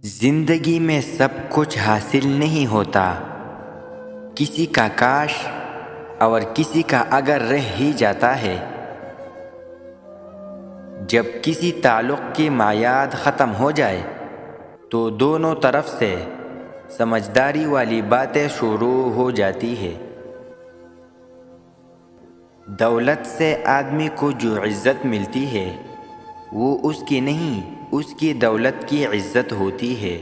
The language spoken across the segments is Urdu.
زندگی میں سب کچھ حاصل نہیں ہوتا، کسی کا کاش اور کسی کا اگر رہ ہی جاتا ہے۔ جب کسی تعلق کی میعاد ختم ہو جائے تو دونوں طرف سے سمجھداری والی باتیں شروع ہو جاتی ہے۔ دولت سے آدمی کو جو عزت ملتی ہے وہ اس کی نہیں، اس کی دولت کی عزت ہوتی ہے۔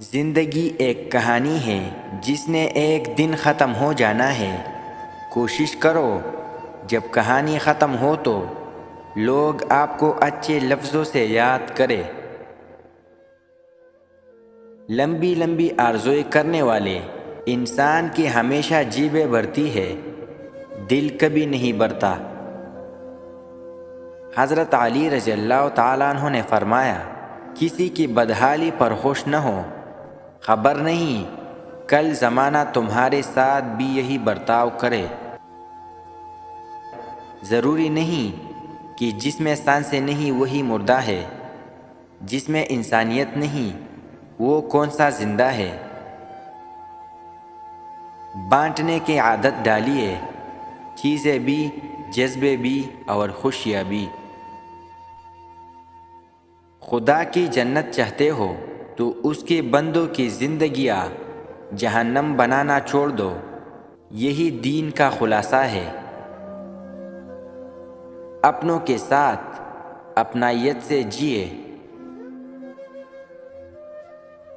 زندگی ایک کہانی ہے جس نے ایک دن ختم ہو جانا ہے۔ کوشش کرو جب کہانی ختم ہو تو لوگ آپ کو اچھے لفظوں سے یاد کریں۔ لمبی لمبی آرزوئیں کرنے والے انسان کی ہمیشہ جیبیں بھرتی ہے، دل کبھی نہیں بھرتا۔ حضرت علی رضی اللہ تعالیٰ عنہ نے فرمایا، کسی کی بدحالی پر خوش نہ ہو، خبر نہیں کل زمانہ تمہارے ساتھ بھی یہی برتاؤ کرے۔ ضروری نہیں کہ جس میں سانسیں نہیں وہی مردہ ہے، جس میں انسانیت نہیں وہ کون سا زندہ ہے۔ بانٹنے کی عادت ڈالیے، چیزیں بھی، جذبے بھی اور خوشیاں بھی۔ خدا کی جنت چاہتے ہو تو اس کے بندوں کی زندگیاں جہنم بنانا چھوڑ دو، یہی دین کا خلاصہ ہے۔ اپنوں کے ساتھ اپنائیت سے جیے۔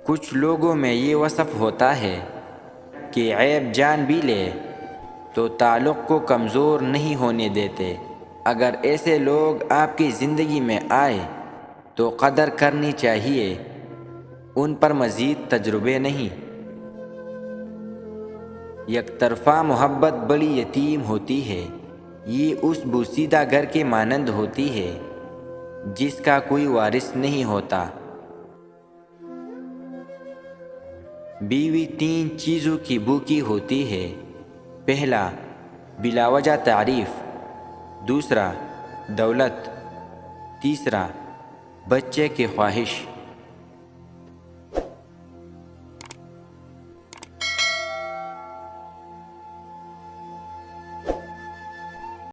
کچھ لوگوں میں یہ وصف ہوتا ہے کہ عیب جان بھی لے تو تعلق کو کمزور نہیں ہونے دیتے۔ اگر ایسے لوگ آپ کی زندگی میں آئے تو قدر کرنی چاہیے، ان پر مزید تجربے نہیں۔ یک طرفہ محبت بڑی یتیم ہوتی ہے، یہ اس بوسیدہ گھر کے مانند ہوتی ہے جس کا کوئی وارث نہیں ہوتا۔ بیوی تین چیزوں کی بھوکی ہوتی ہے: پہلا بلا وجہ تعریف، دوسرا دولت، تیسرا بچے کی خواہش۔